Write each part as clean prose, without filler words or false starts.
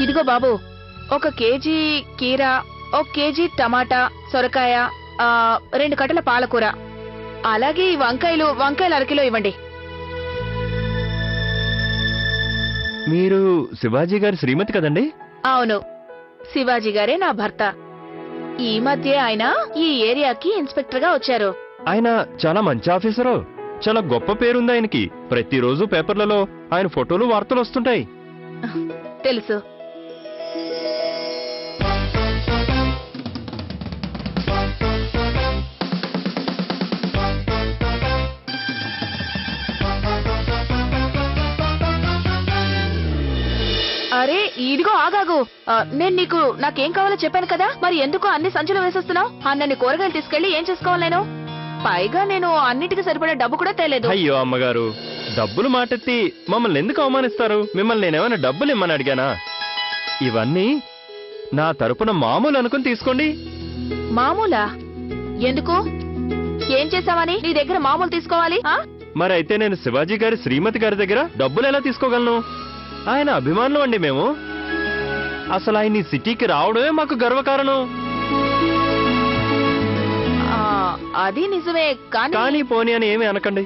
ఇదిగో బాబు, 1 కేజీ కీరా, 1 కేజీ టమాటా, సొరకాయ, 2 కట్టల పాలకూర, అలాగే ఈ వంకాయలు 1 కిలో ఇవ్వండి. మీరు శివాజీ గారి శ్రీమతి కదండి? అవును, శివాజీ గారే నా భర్త. ఈ మధ్య ఆయన ఈ ఏరియాకి ఇన్స్పెక్టర్ గా వచ్చారు. ఆయన చాలా మంచి ఆఫీసరు. చాలా గొప్ప పేరుంది ఆయనకి. ప్రతిరోజు పేపర్లలో ఆయన ఫోటోలు వార్తలు వస్తుంటాయి. తెలుసు. అరే ఇదిగో ఆగాగు. నేను నీకు నాకేం కావాలో చెప్పాను కదా, మరి ఎందుకు అన్ని సంచులు వేసేస్తున్నావు? అన్నని కూరగాయలు తీసుకెళ్లి ఏం చేసుకోవాలి నేను? పైగా నేను అన్నిటికీ సరిపడే డబ్బు కూడా తేలేదు. అయ్యో అమ్మగారు, డబ్బులు మాటెత్తి మమ్మల్ని ఎందుకు అవమానిస్తారు? మిమ్మల్ని నేనేమైనా డబ్బులు ఇమ్మని అడిగానా? ఇవన్నీ నా తరపున మామూలు అనుకుని తీసుకోండి. మామూలా? ఎందుకు? ఏం చేసావని నీ దగ్గర మామూలు తీసుకోవాలి? మరి అయితే నేను శివాజీ గారి శ్రీమతి గారి దగ్గర డబ్బులు ఎలా తీసుకోగలను? ఆయన అభిమానులు అండి మేము. అసలు ఆయన ఈ సిటీకి రావడమే మాకు గర్వకారణం. అది నిజమే, కానీ పోనీ అని ఏమీ అనకండి.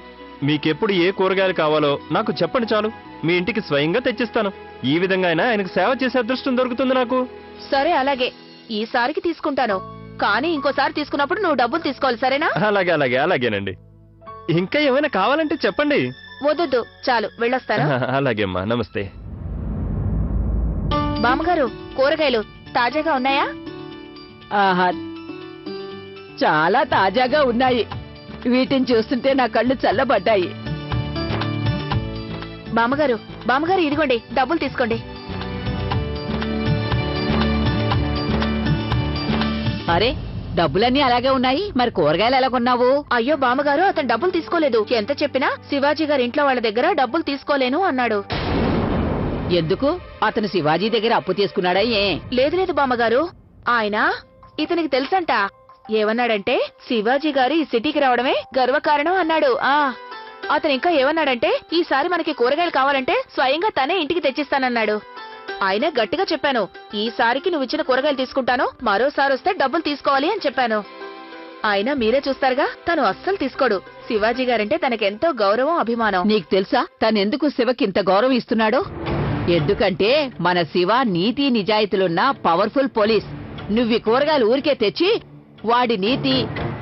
మీకెప్పుడు ఏ కూరగాయలు కావాలో నాకు చెప్పండి చాలు, మీ ఇంటికి స్వయంగా తెచ్చిస్తాను. ఈ విధంగా అయినా ఆయనకు సేవ చేసే అదృష్టం దొరుకుతుంది నాకు. సరే అలాగే, ఈసారికి తీసుకుంటాను. కానీ ఇంకోసారి తీసుకున్నప్పుడు నువ్వు డబ్బులు తీసుకోవాలి, సరేనా? అలాగే అలాగే అలాగేనండి. ఇంకా ఏమైనా కావాలంటే చెప్పండి. వద్దు, చాలు, వెళ్ళొస్తాను. అలాగే అమ్మా, నమస్తే. బామ్మగారు, కూరగాయలు తాజాగా ఉన్నాయా? ఆహా, చాలా తాజాగా ఉన్నాయి. వీటిని చూస్తుంటే నా కళ్ళు చల్లబడ్డాయి. బామ్మగారు ఇదిగోండి, డబ్బులు తీసుకోండి. అరే, డబ్బులన్నీ అలాగే ఉన్నాయి, మరి కూరగాయలు ఎలా కొన్నావు? అయ్యో బామ్మగారు, అతను డబ్బులు తీసుకోలేదు. ఎంత చెప్పినా శివాజీ గారి ఇంట్లో వాళ్ళ దగ్గర డబ్బులు తీసుకోలేను అన్నాడు. ఎందుకు? అతను శివాజీ దగ్గర అప్పు తీసుకున్నాడా? లేదు బామ్మగారు, ఆయన ఇతనికి తెలుసంట. ఏమన్నాడంటే శివాజీ గారు ఈ సిటీకి రావడమే గర్వకారణం అన్నాడు. అతను ఇంకా ఏమన్నాడంటే ఈసారి మనకి కూరగాయలు కావాలంటే స్వయంగా తనే ఇంటికి తెచ్చిస్తానన్నాడు. ఆయన గట్టిగా చెప్పాను, ఈసారికి నువ్వు ఇచ్చిన కూరగాయలు తీసుకుంటాను, మరోసారి వస్తే డబ్బులు తీసుకోవాలి అని చెప్పాను. ఆయన మీరే చూస్తారుగా, తను అస్సలు తీసుకోడు. శివాజీ గారంటే తనకెంతో గౌరవం, అభిమానం. నీకు తెలుసా తనెందుకు శివకి ఇంత గౌరవం ఇస్తున్నాడో? ఎందుకంటే మన శివ నీతి నిజాయితీలున్న పవర్ఫుల్ పోలీస్. నువ్వు కూరగాయలు ఊరికే తెచ్చి వాడి నీతి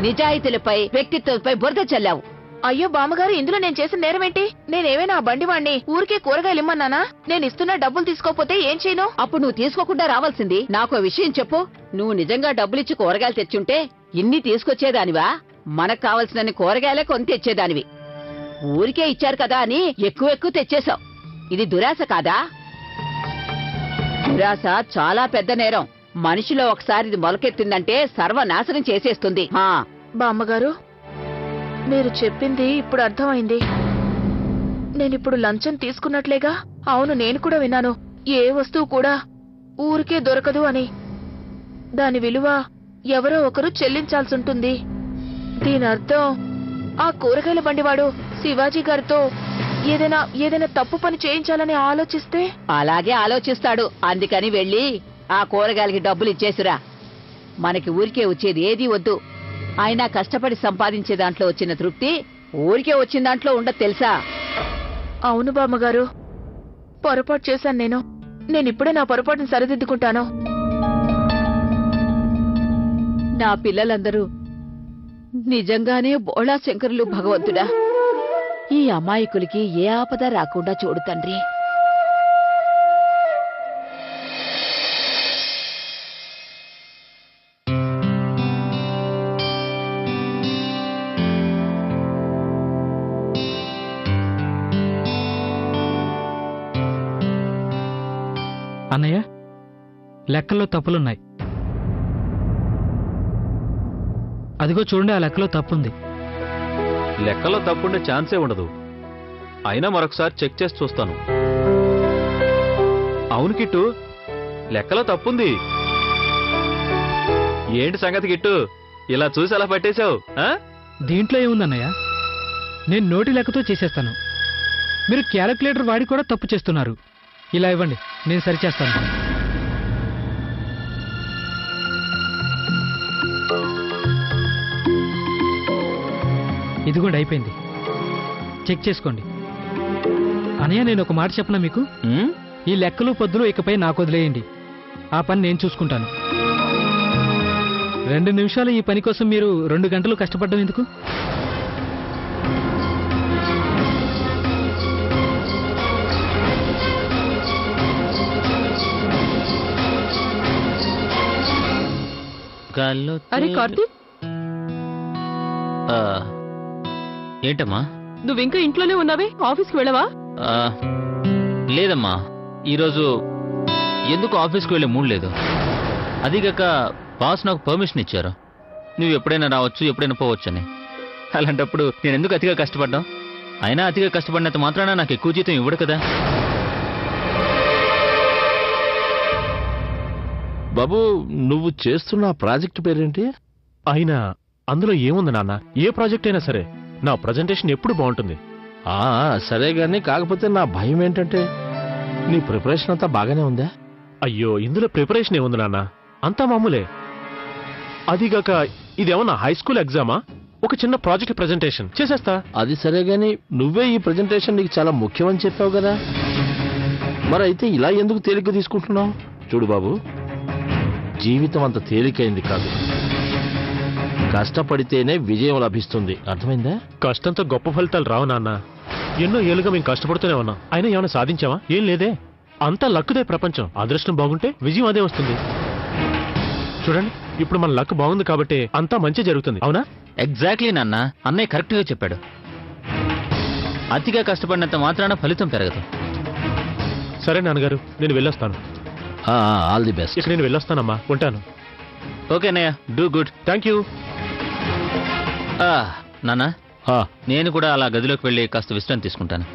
నిజాయితీలపై, వ్యక్తిత్వంపై బురద చల్లావు. అయ్యో బామ్మగారు, ఇందులో నేను చేసిన నేరమేంటి? నేనేమైనా బండివాణ్ణి ఊరికే కూరగాయలు ఇమ్మన్నానా? నేను ఇస్తున్న డబ్బులు తీసుకోకపోతే ఏం చేయను? అప్పుడు నువ్వు తీసుకోకుండా రావాల్సింది. నాకు విషయం చెప్పు. నువ్వు నిజంగా డబ్బులిచ్చి కూరగాయలు తెచ్చుంటే ఇన్ని తీసుకొచ్చేదానివా? మనకు కావలసిన కూరగాయలే కొని తెచ్చేదానివి. ఊరికే ఇచ్చారు కదా అని ఎక్కువ తెచ్చేశావు. ఇది దురాశ కాదా? దురాశ చాలా పెద్ద నేరం. మనిషిలో ఒకసారి ఇది మొలకెత్తిందంటే సర్వనాశనం చేసేస్తుంది. బామ్మగారు, మీరు చెప్పింది ఇప్పుడు అర్థమైంది. నేనిప్పుడు లంచం తీసుకున్నట్లేగా? అవును, నేను కూడా విన్నాను, ఏ వస్తువు కూడా ఊరికే దొరకదు అని. దాని విలువ ఎవరో ఒకరు చెల్లించాల్సుంటుంది. దీనర్థం ఆ కూరగాయల బండివాడు శివాజీ గారితో ఏదైనా తప్పు పని చేయించాలని ఆలోచిస్తే? అలాగే ఆలోచిస్తాడు. అందుకని వెళ్ళి ఆ కూరగాయలకి డబ్బులు ఇచ్చేసిరా. మనకి ఊరికే వచ్చేది ఏదీ వద్దు. అయినా కష్టపడి సంపాదించే దాంట్లో వచ్చిన తృప్తి ఊరికే వచ్చిన దాంట్లో ఉండదు, తెలుసా? అవును బామ్మగారు, పొరపాటు చేశాను. నేనిప్పుడే నా పొరపాటును సరిదిద్దుకుంటాను. నా పిల్లలందరూ నిజంగానే బోళా శంకరులు. భగవంతుడా, ఈ అమాయకులకి ఏ ఆపద రాకుండా చూడు తండ్రి. అన్నయ్య, లెక్కల్లో తప్పులున్నాయి. అదిగో చూడండి, ఆ లెక్కలో తప్పుంది. లెక్కలో తప్పుండే ఛాన్సే ఉండదు. అయినా మరొకసారి చెక్ చేసి చూస్తాను. అవును కిట్టు, లెక్కలో తప్పుంది. ఏంటి సంగతి కిట్టు, ఇలా చూసి అలా పట్టేశావు? దీంట్లో ఏముందన్నయ్య, నేను నోటి లెక్కతో చేసేస్తాను. మీరు క్యాలిక్యులేటర్ వాడి కూడా తప్పు చేస్తున్నారు. ఇలా ఇవ్వండి, నేను సరిచేస్తాను. ఇదిగోండి అయిపోయింది, చెక్ చేసుకోండి. అనయ్య నేను ఒక మాట చెప్పనా మీకు? ఉమ్, ఈ లెక్కలు పొద్దులు ఇకపై నాకు వదిలేయండి, ఆ పని నేను చూసుకుంటాను. 2 నిమిషాలు ఈ పని కోసం మీరు 2 గంటలు కష్టపడ్డం ఎందుకు? గాల్లో అరే కార్తీక్, ఆ, ఏంటమ్మా? నువ్వింకా ఇంట్లోనే ఉన్నావే, ఆఫీస్కి వెళ్ళవా? ఆ, లేదమ్మా, ఈరోజు ఎందుకు ఆఫీస్కి వెళ్ళే మూడ్ లేదు. అదిగాక బాస్ నాకు పర్మిషన్ ఇచ్చారు, నువ్వు ఎప్పుడైనా రావచ్చు ఎప్పుడైనా పోవచ్చు అని. అలాంటప్పుడు నేను ఎందుకు అతిగా కష్టపడ్డాం? అయినా అతిగా కష్టపడినంత మాత్రాన నాకు ఎక్కువ జీతం ఇవ్వడు కదా. బాబు, నువ్వు చేస్తున్న ప్రాజెక్ట్ పేరేంటి? అయినా అందులో ఏముంది నాన్న? ఏ ప్రాజెక్ట్ అయినా సరే నా ప్రజెంటేషన్ ఎప్పుడు బాగుంటుంది. ఆ సరే గాని, కాకపోతే నా భయం ఏంటంటే నీ ప్రిపరేషన్ అంతా బాగానే ఉందా? అయ్యో, ఇందులో ప్రిపరేషన్ ఏముంది నాన్న, అంతా మామూలే. అదిగాక ఇదేమన్నా హై స్కూల్ ఎగ్జామా? ఒక చిన్న ప్రాజెక్ట్ ప్రెజెంటేషన్ చేసేస్తా. అది సరే గాని, నువ్వే ఈ ప్రెజెంటేషన్ నీకు చాలా ముఖ్యమని చెప్పావు కదా, మరి అయితే ఇలా ఎందుకు తేలిక తీసుకుంటున్నావు? చూడు బాబు, జీవితం అంత తేలికైంది కాదు, కష్టపడితేనే విజయం లభిస్తుంది, అర్థమైందా? కష్టంతో గొప్ప ఫలితాలు రావు నాన్న. ఎన్నో ఏళ్ళుగా మేము కష్టపడుతూనే ఉన్నాం, అయినా ఏమైనా సాధించావా? ఏం లేదే. అంతా లక్కుదే ప్రపంచం. అదృష్టం బాగుంటే విజయం అదే వస్తుంది. చూడండి, ఇప్పుడు మన లక్ బాగుంది కాబట్టి అంతా మంచి జరుగుతుంది, అవునా? ఎగ్జాక్ట్లీ నాన్న, అన్నయ్య కరెక్ట్గా చెప్పాడు. అతిగా కష్టపడినంత మాత్రాన ఫలితం పెరగదు. సరే నాన్నగారు, నేను వెళ్ళొస్తాను. All the best. ఇక నేను వెళ్ళొస్తానమ్మా, ఉంటాను. ఓకే అన్నయ్య, డూ గుడ్. Thank you. నాన్న, ఆ, నేను కూడా అలా గదిలోకి వెళ్ళి కాస్త విశ్రాంతి తీసుకుంటాను.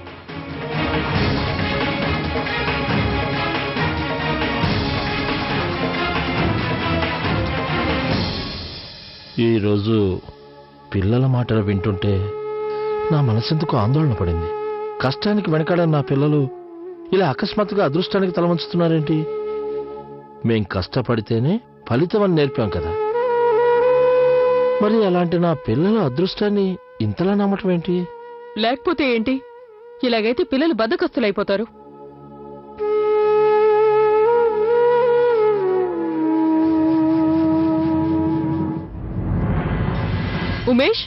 ఈరోజు పిల్లల మాటలు వింటుంటే నా మనసెందుకు ఆందోళన పడింది. కష్టానికి వెనకాడని నా పిల్లలు ఇలా అకస్మాత్తుగా అదృష్టానికి తలవంచుతున్నారేంటి? మేం కష్టపడితేనే ఫలితం అని నేర్పాం కదా, మరి అలాంటి నా పిల్లల అదృష్టాన్ని ఇంతలా నమ్మటం ఏంటి? లేకపోతే ఏంటి? ఇలాగైతే పిల్లలు బద్దకస్తులైపోతారు. ఉమేష్,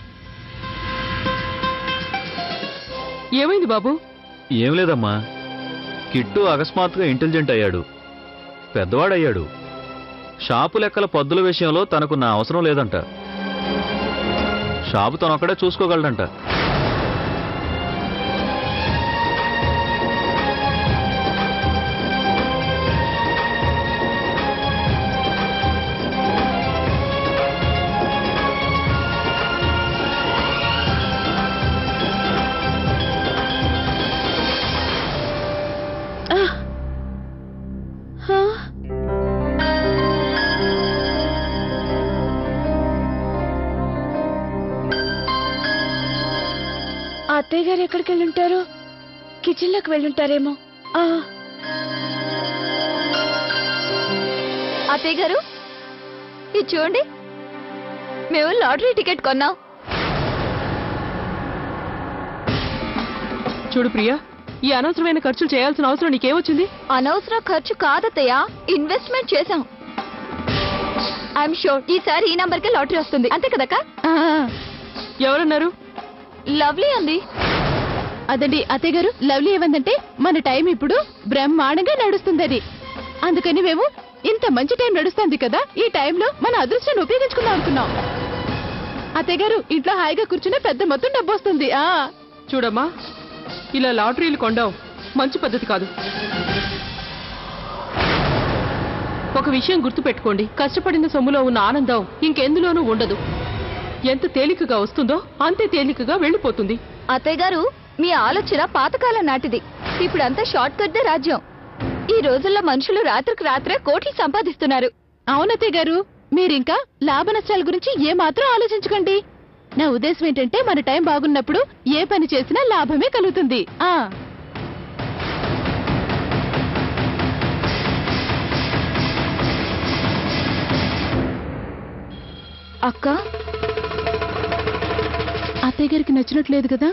ఏమైంది బాబు? ఏం లేదమ్మా, కిట్టు అకస్మాత్తుగా ఇంటెలిజెంట్ అయ్యాడు, పెద్దవాడయ్యాడు. షాపు లెక్కల పద్దుల విషయంలో తనకు నా అవసరం లేదంట. షాపు తనొక్కడే చూసుకోగలడంట. అత్తయ్య గారు ఎక్కడికి వెళ్ళుంటారు? కిచెన్ లోకి వెళ్ళుంటారేమో. అత్తయ్య గారు, ఇది చూడండి, మేము లాటరీ టికెట్ కొన్నాం. చూడు ప్రియా, ఈ అనవసరమైన ఖర్చులు చేయాల్సిన అవసరం నీకేమొచ్చింది? అనవసర ఖర్చు కాదత్తయ్య, ఇన్వెస్ట్మెంట్ చేశాం. ఐఎమ్ షూర్ ఈసారి ఈ నంబర్కే లాటరీ వస్తుంది, అంతే కదక్క? ఎవరన్నారు? లవ్లీ అంది. అదండి అత్తయ్య గారు, లవ్లీ ఏమందంటే మన టైం ఇప్పుడు బ్రహ్మాండంగా నడుస్తుందని. అందుకని మేము ఇంత మంచి టైం నడుస్తుంది కదా, ఈ టైంలో మన అదృష్టాన్ని ఉపయోగించుకుందాం అనుకున్నాం. అత్తయ్య గారు, ఇంట్లో హాయిగా కూర్చునే పెద్ద మొత్తం డబ్బు వస్తుంది. చూడమ్మా, ఇలా లాటరీలు కొండాం మంచి పద్ధతి కాదు. ఒక విషయం గుర్తుపెట్టుకోండి, కష్టపడిన సొమ్ములో ఉన్న ఆనందం ఇంకెందులోనూ ఉండదు. ఎంత తేలికగా వస్తుందో అంతే తేలికగా వెళ్ళిపోతుంది. అత్తయ్య గారు, మీ ఆలోచన పాతకాలం నాటిది. ఇప్పుడంతా షార్ట్ కట్ దే రాజ్యం. ఈ రోజుల్లో మనుషులు రాత్రికి రాత్రే కోట్లు సంపాదిస్తున్నారు. అవునత్తయ్య గారు, మీరింకా లాభ నష్టాల గురించి ఏమాత్రం ఆలోచించకండి. నా ఉద్దేశం ఏంటంటే మన టైం బాగున్నప్పుడు ఏ పని చేసినా లాభమే కలుగుతుంది. అక్క, అత్తయ్య గారికి నచ్చినట్లేదు కదా?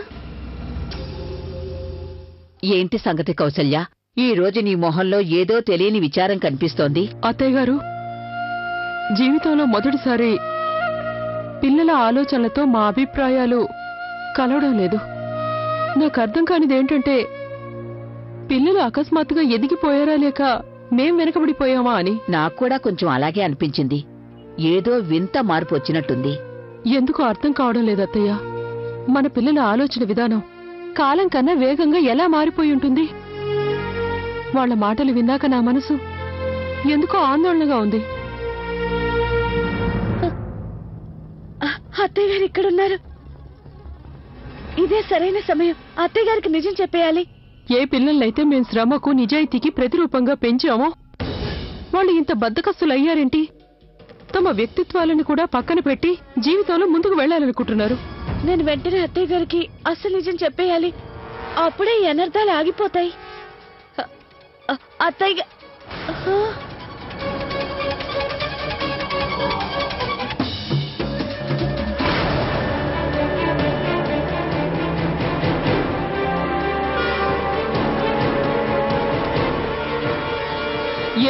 ఏంటి సంగతి కౌసల్య? ఈ రోజు నీ మొహంలో ఏదో తెలియని విచారం కనిపిస్తోంది. అత్తయ్య గారు, జీవితంలో మొదటిసారి పిల్లల ఆలోచనలతో మా అభిప్రాయాలు కలవడం లేదు. నాకు అర్థం కానిదేంటంటే పిల్లలు అకస్మాత్తుగా ఎదిగిపోయారా లేక మేం వెనకబడిపోయామా అని. నాకు కూడా కొంచెం అలాగే అనిపించింది. ఏదో వింత మార్పు వచ్చినట్టుంది. ఎందుకో అర్థం కావడం లేదు అత్తయ్య. మన పిల్లల ఆలోచన విధానం కాలం కన్నా వేగంగా ఎలా మారిపోయి ఉంటుంది? వాళ్ల మాటలు విన్నాక నా మనసు ఎందుకో ఆందోళనగా ఉంది. అత్తయ్య గారు ఇక్కడున్నారు. ఇదే సరైన సమయం. అత్తయ్య గారికి నిజం చెప్పేయాలి. ఏ పిల్లలైతే మేం శ్రమకు నిజాయితీకి ప్రతిరూపంగా పెంచామో వాళ్ళు ఇంత బద్దకస్తులయ్యారేంటి? తమ వ్యక్తిత్వాలను కూడా పక్కన పెట్టి జీవితంలో ముందుకు వెళ్లాలనుకుంటున్నారు. నేను వెంటనే అత్తయ్య గారికి అసలు నిజం చెప్పేయాలి. అప్పుడే ఈ అనర్థాలు ఆగిపోతాయి. అత్తయ్య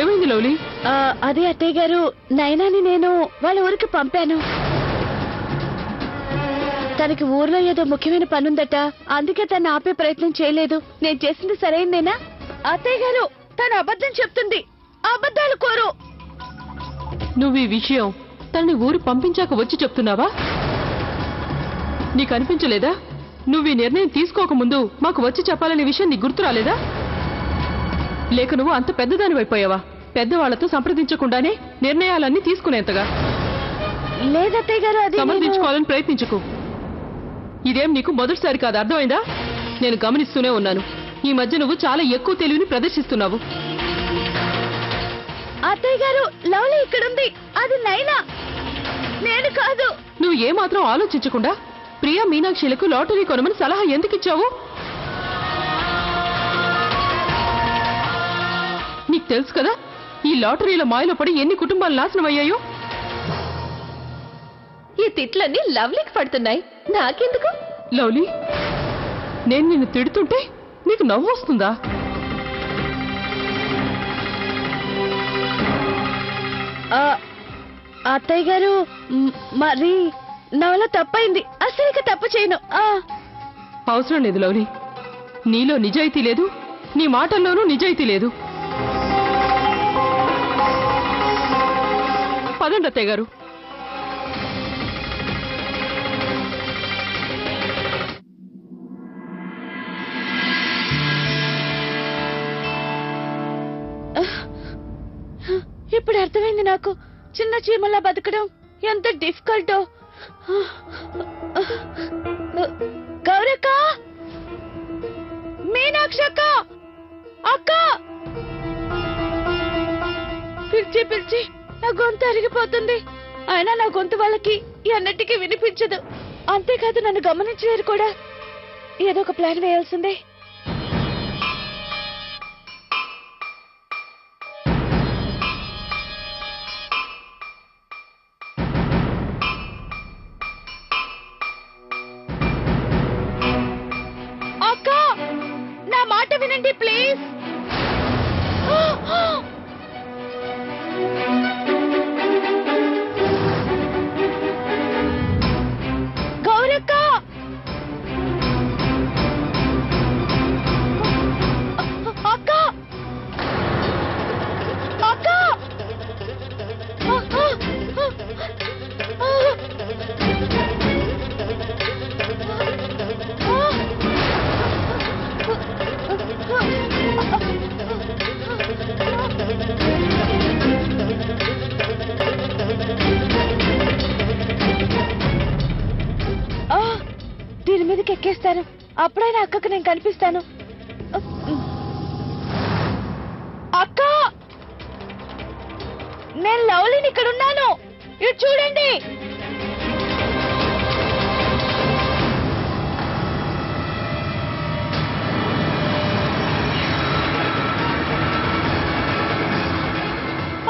ఏమైంది లవ్లీ? అదే అత్తయ్య గారు, నైనాని నేను వాళ్ళ ఊరికి పంపాను. తనకి ఊర్లో ఏదో ముఖ్యమైన పనుందట, అందుకే తను ఆపే ప్రయత్నం చేయలేదు. నేను చేసింది సరైందేనా? అత్తయ్య గారు, తను అబద్ధం చెప్తుంది. అబద్ధాలు కోరు. నువ్వు ఈ విషయం తనని ఊరు పంపించాక వచ్చి చెప్తున్నావా? నీకు అనిపించలేదా? నువ్వు ఈ నిర్ణయం తీసుకోకముందు మాకు వచ్చి చెప్పాలనే విషయం నీకు గుర్తు రాలేదా? లేక నువ్వు అంత పెద్దదానివైపోయావా? పెద్దవాళ్లతో సంప్రదించకుండానే నిర్ణయాలన్నీ తీసుకునేంతగా? లేదత్తయ్య గారు, అది సమర్థించుకోవాలని ప్రయత్నించుకో. ఇదేం నీకు మొదటిసారి కాదు, అర్థమైందా? నేను గమనిస్తూనే ఉన్నాను. ఈ మధ్య నువ్వు చాలా ఎక్కువ తెలివిని ప్రదర్శిస్తున్నావు. అత్తయ్య గారు, లవ్లీ ఇక్కడుంది. అది నైనా, నేను కాదు. నువ్వు ఏమాత్రం ఆలోచించకుండా ప్రియా మీనాక్షిలకు లాటరీ కొనమని సలహా ఎందుకిచ్చావు? నీకు తెలుసు కదా ఈ లాటరీల మాయలో పడి ఎన్ని కుటుంబాలు నాశనం అయ్యాయో. ఈ తిట్లన్నీ లవ్లీకి పడుతున్నాయి, నాకెందుకు? లవ్లీ, నేను నిన్ను తిడుతుంటే నీకు నవ్వు వస్తుందా? అత్తయ్య గారు, మరి నా వల్ల తప్పైంది. అసలు ఇక తప్పు చేయను. అవసరం లేదు లవ్లీ. నీలో నిజాయితీ లేదు, నీ మాటల్లోనూ నిజాయితీ లేదు. పదండి అత్తయ్య గారు. ఇప్పుడు అర్థమైంది నాకు. చిన్న చీమలా బతకడం ఎంత డిఫికల్టో. గౌరక్క, మీనాక్షక్క, అక్క, పిలిచి పిలిచి నా గొంతు అరిగిపోతుంది. అయినా నా గొంతు వాళ్ళకి అన్నిటికీ వినిపించదు. అంతేకాదు నన్ను గమనించలేరు కూడా. ఏదో ఒక ప్లాన్ వేయాల్సిందే. అక్క, నా మాట వినండి ప్లీజ్. గౌరక్క, అక్క, అక్క, దీని మీదకి ఎక్కేస్తాను. అప్పుడైనా అక్కకు నేను కనిపిస్తాను. అక్క, నేను లవ్లీని ఇక్కడున్నాను. ఇటు చూడండి.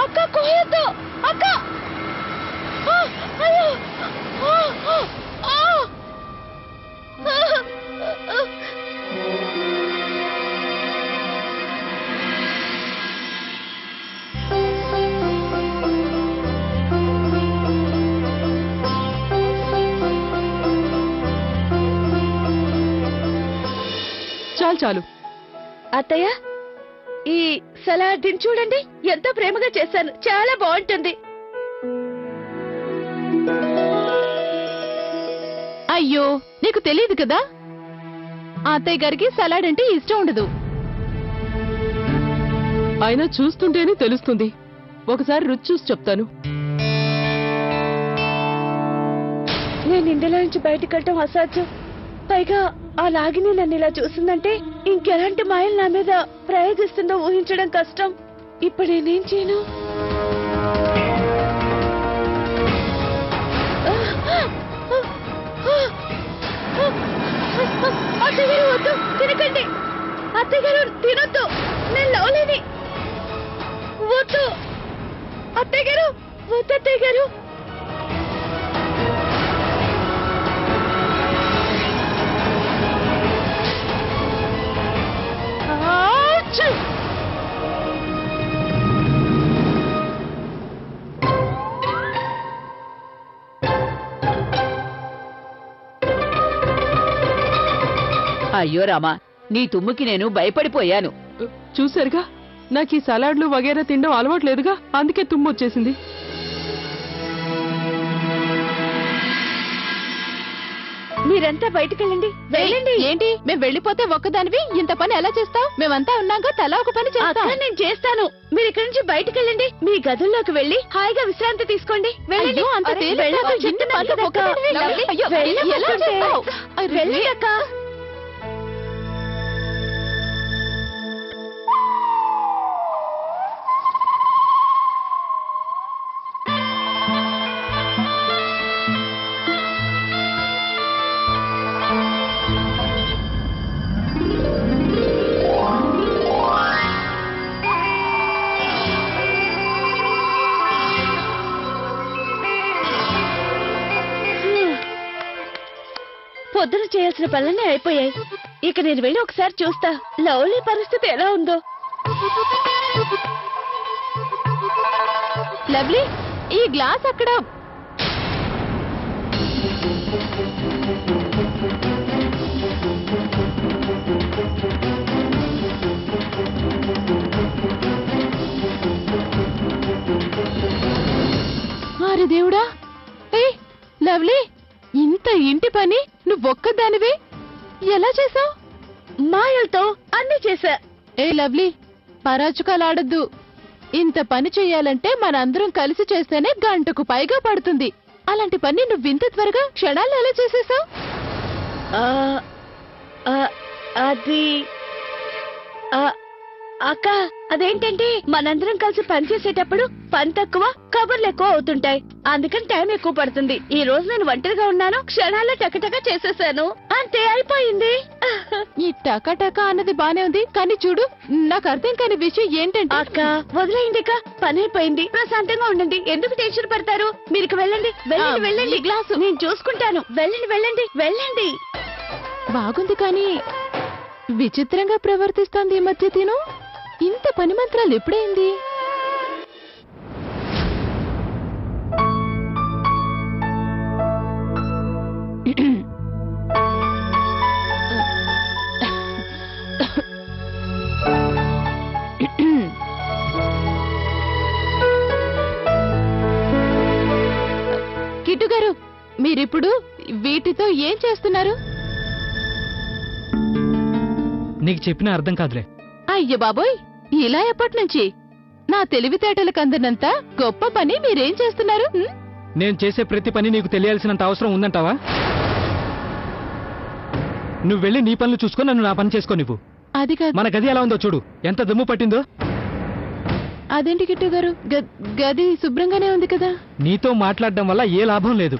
అక్క, కోయొద్దు. అక్క, అయ్యో, చాలు చాలు. అత్తయ్య, ఈ సలాడ్ చూడండి, ఎంత ప్రేమగా చేశాను. చాలా బాగుంటుంది. అయ్యో, నీకు తెలియదు కదా, అత్తయ్య గారికి సలాడ్ అంటే ఇష్టం ఉండదు. అయినా చూస్తుంటేనే తెలుస్తుంది. ఒకసారి రుచి చూసి చెప్తాను. నేను ఇందులో నుంచి బయటకు వెళ్ళటం అసాధ్యం. పైగా ఆ లాగిని నన్ను ఇలా చూసిందంటే ఇంకెలాంటి మాయలు నా మీద ప్రయోగిస్తుందో ఊహించడం కష్టం. ఇప్పుడు నేనేం చేయను? అత్తగారు వద్దు, తినకండి. అత్తగారు తినొద్దు, నేను లవలేని. వద్దు అత్తగారు, వద్దు అత్తగారు. అయ్యో రామా, నీ తుమ్ముకి నేను భయపడిపోయాను. చూసారుగా, నాకు ఈ సలాడ్లు వగేరా తినడం అలవాట్లేదుగా, అందుకే తుమ్ము వచ్చేసింది. మీరంతా బయటకెళ్ళండి, వెళ్ళండి. ఏంటి, మేము వెళ్ళిపోతే ఒక్కదానివి ఇంత పని ఎలా చేస్తావు? మేమంతా ఉన్నాగా తలా ఒక పని చేస్తాం. నేను చేస్తాను. మీరు ఇక్కడి నుంచి బయటకెళ్ళండి, మీ గదుల్లోకి వెళ్ళి హాయిగా విశ్రాంతి తీసుకోండి. వెళ్ళండి. అయ్యో, అంత అరే, తేలిగ్గా వెళ్ళకు, ఇన్ని చెప్తున్నాను పనులు కదా అక్క. ఒక్కదానివే వెళ్ళాలి. అయ్యో, వెళ్ళకు ఎలా అంటే. చేస్తావు? అరే, వెళ్ళండి అక్క. పొద్దున చేయాల్సిన పనులన్నీ అయిపోయాయి. ఇక నేను వెళ్ళి ఒకసారి చూస్తా లవ్లీ పరిస్థితి ఎలా ఉందో. లవ్లీ, ఈ గ్లాస్ అక్కడ. అరే దేవుడా, ఏ లవ్లీ, ఇంత ఇంటి పని నువ్వొక్కదానివే ఎలా చేసావు? మాయలతో అన్ని చేశా. ఏ లవ్లీ, పరాచుకాలాడద్దు. ఇంత పని చెయ్యాలంటే మనందరం కలిసి చేస్తేనే గంటకు పైగా పడుతుంది. అలాంటి పని నువ్వింత త్వరగా క్షణాల్లో ఎలా చేసేసావు? అది అక్క, అదేంటంటే మనందరం కలిసి పని చేసేటప్పుడు పని తక్కువ, కబుర్లు ఎక్కువ అవుతుంటాయి. అందుకని టైం ఎక్కువ పడుతుంది. ఈ రోజు నేను ఒంటరిగా ఉన్నాను, క్షణాల్లో టకటక చేసేసాను, అంతే అయిపోయింది. ఈ టకాటకా అన్నది బానే ఉంది, కానీ చూడు, నాకు అర్థం కాని విషయం ఏంటంటే. అక్క వదిలేయండి అక్క, పని అయిపోయింది. ప్రశాంతంగా ఉండండి, ఎందుకు టెన్షన్ పడతారు? మీరు వెళ్ళండి, వెళ్ళండి, వెళ్ళండి. గ్లాసు నేను చూసుకుంటాను. వెళ్ళండి, వెళ్ళండి, వెళ్ళండి. బాగుంది, కానీ విచిత్రంగా ప్రవర్తిస్తోంది ఈ మధ్య. తిను ఇంత పని మంత్రాలు ఎప్పుడైంది? కిట్టు గారు, మీరిప్పుడు వీటితో ఏం చేస్తున్నారు? నీకు చెప్పినా అర్థం కాదులే. అయ్య బాబోయ్, ఇలా ఎప్పటి నుంచి? నా తెలివితేటలకు అందనంత గొప్ప పని మీరేం చేస్తున్నారు? నేను చేసే ప్రతి పని నీకు తెలియాల్సినంత అవసరం ఉందంటావా? నువ్వు వెళ్ళి నీ పనులు చూసుకొని నన్ను నా పని చేసుకో. నువ్వు అది కాదు. మన గది ఎలా ఉందో చూడు, ఎంత దుమ్ము పట్టిందో. అదేంటి కిట్టు గారు, గది శుభ్రంగానే ఉంది కదా. నీతో మాట్లాడడం వల్ల ఏ లాభం లేదు.